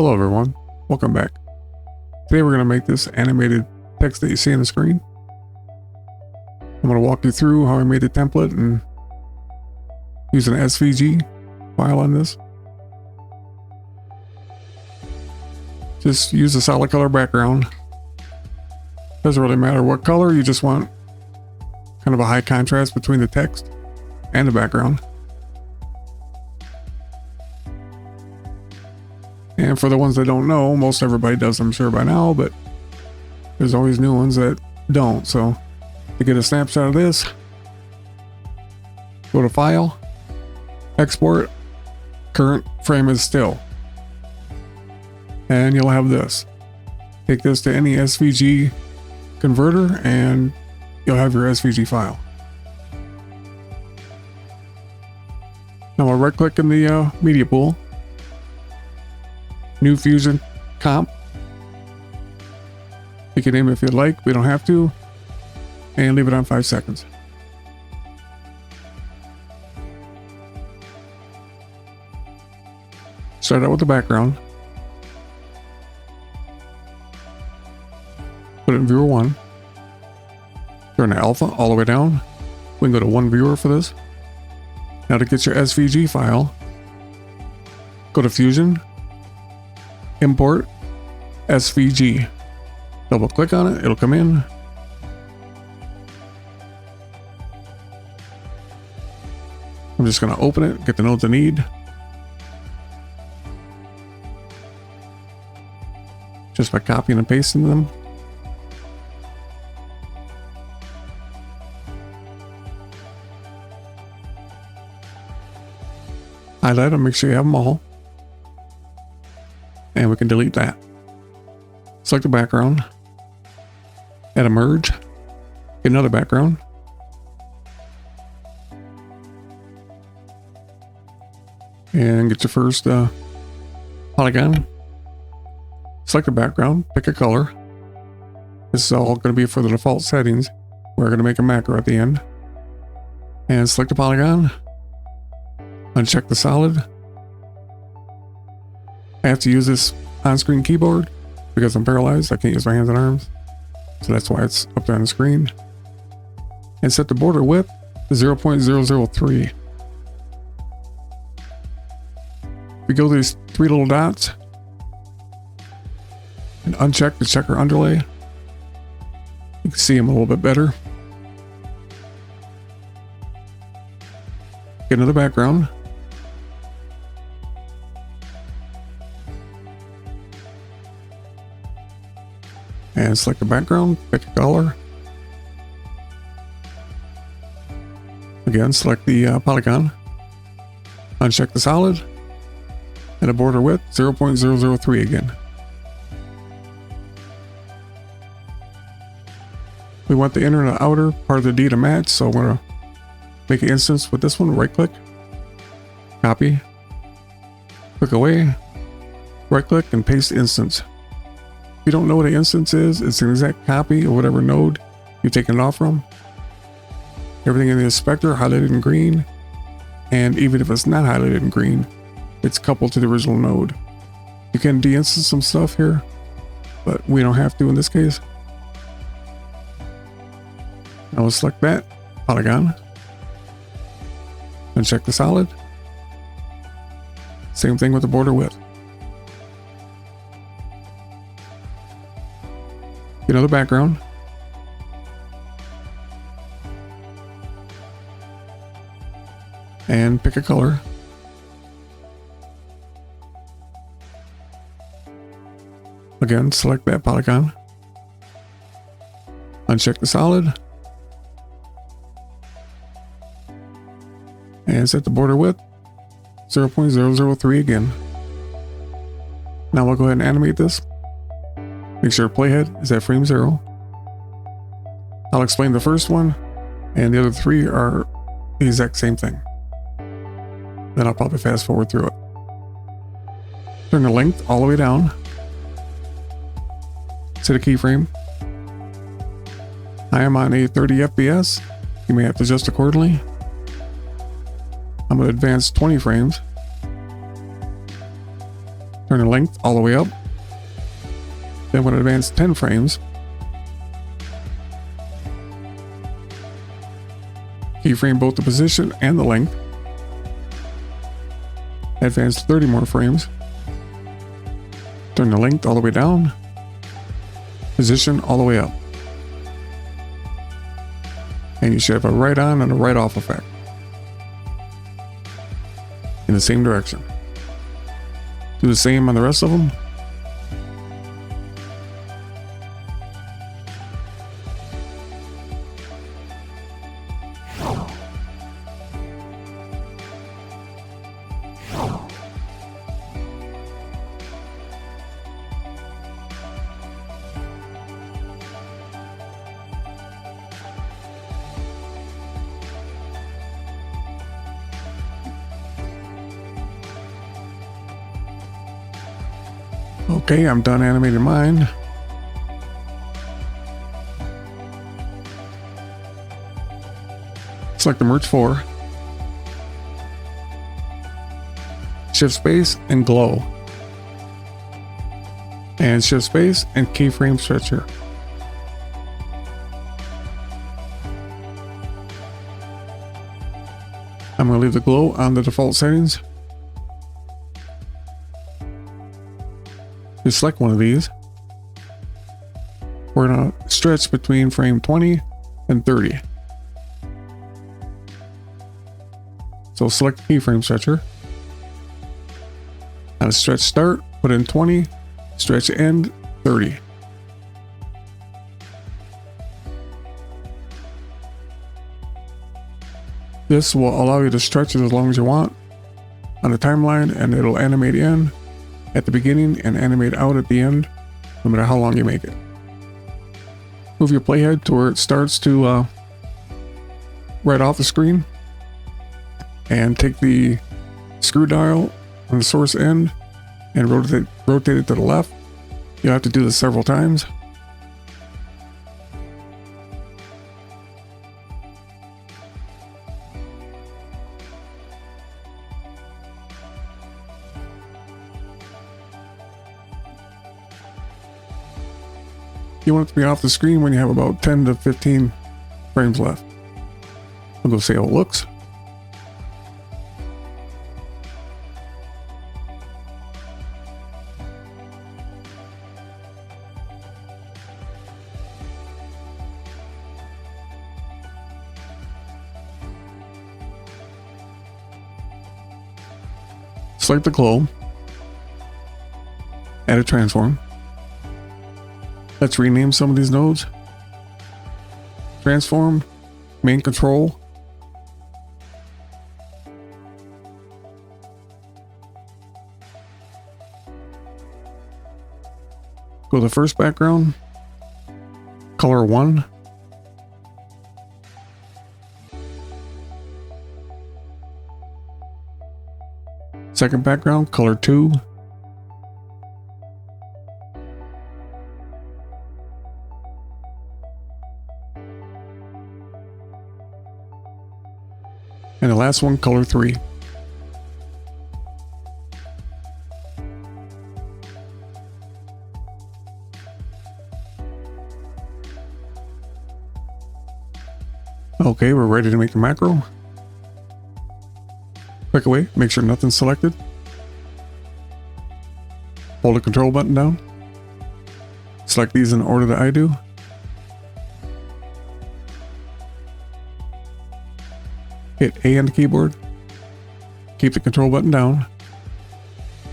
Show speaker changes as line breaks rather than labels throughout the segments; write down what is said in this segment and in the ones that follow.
Hello everyone, welcome back. Today we're going to make this animated text that you see on the screen. I'm going to walk you through how I made the template and use an SVG file on this. Just use a solid color background. Doesn't really matter what color, you just want kind of a high contrast between the text and the background. And for the ones that don't know, most everybody does, I'm sure by now, but there's always new ones that don't. So to get a snapshot of this, go to File, Export, Current Frame as Still. And you'll have this. Take this to any SVG converter and you'll have your SVG file. Now I'll right click in the media pool. New Fusion Comp. You can name it if you'd like, we don't have to. And leave it on 5 seconds. Start out with the background. Put it in viewer 1. Turn to alpha all the way down. We can go to 1 viewer for this. Now to get your SVG file, go to Fusion, Import SVG. Double click on it, it'll come in. I'm just going to open it, get the nodes I need. Just by copying and pasting them. Highlight them, make sure you have them all. And we can delete that. Select the background. Add a merge. Get another background. And get your first polygon. Select the background. Pick a color. This is all going to be for the default settings. We're going to make a macro at the end. And select the polygon. Uncheck the solid. I have to use this on-screen keyboard because I'm paralyzed. I can't use my hands and arms. So that's why it's up there on the screen. And set the border width to 0.003. We go to these 3 little dots and uncheck the checker underlay. You can see them a little bit better. Get another background. And select the background, pick a color. Again, select the polygon. Uncheck the solid. And a border width, 0.003 again. We want the inner and the outer part of the D to match, so I'm going to make an instance with this one. Right click, copy, click away, right click, and paste instance. If you don't know what an instance is, it's an exact copy of whatever node you've taken it off from. Everything in the inspector highlighted in green, and even if it's not highlighted in green, it's coupled to the original node. You can de-instance some stuff here, but we don't have to in this case. Now we'll select that polygon, uncheck the solid. Same thing with the border width. Get another background. And pick a color. Again, select that polygon. Uncheck the solid. And set the border width 0.003 again. Now we'll go ahead and animate this. Make sure playhead is at frame 0. I'll explain the first one, and the other 3 are the exact same thing. Then I'll probably fast forward through it. Turn the length all the way down. Set a keyframe. I am on a 30 FPS. You may have to adjust accordingly. I'm going to advance 20 frames. turn the length all the way up. Then when it advances 10 frames, keyframe both the position and the length. Advance 30 more frames. Turn the length all the way down. Position all the way up. And you should have a right on and a right off effect in the same direction. Do the same on the rest of them. Okay, I'm done animating mine. Select the Merge 4. Shift space and glow. And shift space and Keyframe Strecher. I'm going to leave the glow on the default settings. Just select one of these. We're going to stretch between frame 20 and 30. So select the Keyframe Strecher. On a stretch start, put in 20, stretch end 30. This will allow you to stretch it as long as you want on the timeline, and it'll animate in at the beginning and animate out at the end, no matter how long you make it. Move your playhead to where it starts to right off the screen, and take the screw dial on the source end and rotate it to the left. You'll have to do this several times. You want it to be off the screen when you have about 10 to 15 frames left. I'll go see how it looks. Select the globe. Add a transform. Let's rename some of these nodes. Transform, main control. Go to the first background, color 1. Second background, color 2. And the last one, color 3. Okay, we're ready to make the macro. Click away, make sure nothing's selected. Hold the control button down. Select these in the order that I do. Hit A on the keyboard. Keep the control button down.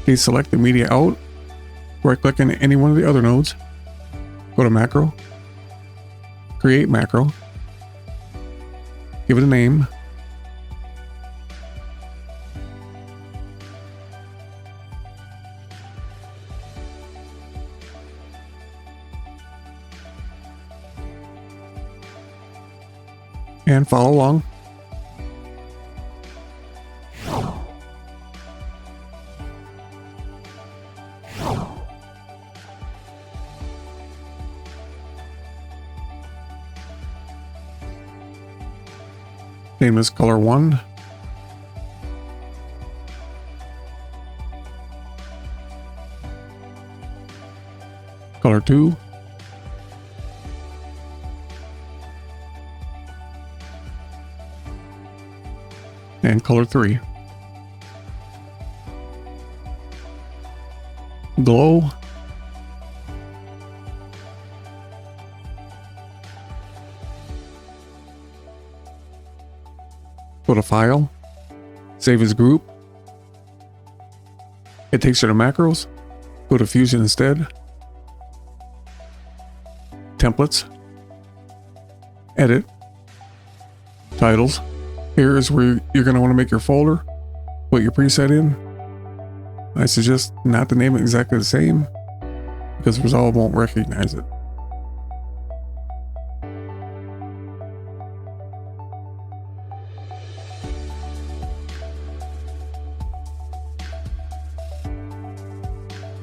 Deselect the media out. Right click on any one of the other nodes. Go to macro. Create macro. Give it a name. And follow along. Name is color 1. color 2, and color 3. Glow, go to File, save as group. It takes you to macros. Go to Fusion instead. Templates, edit, titles. Here is where you're going to want to make your folder, put your preset in. I suggest not to name it exactly the same because Resolve won't recognize it.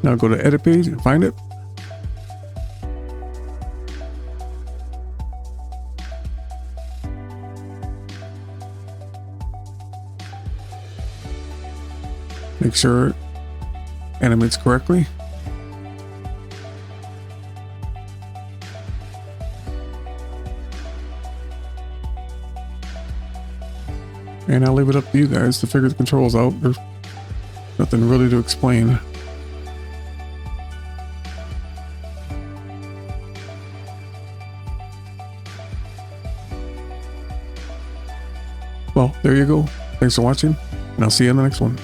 Now go to edit page and find it. Make sure it animates correctly. And I'll leave it up to you guys to figure the controls out. There's nothing really to explain. Well, there you go. Thanks for watching, and I'll see you in the next one.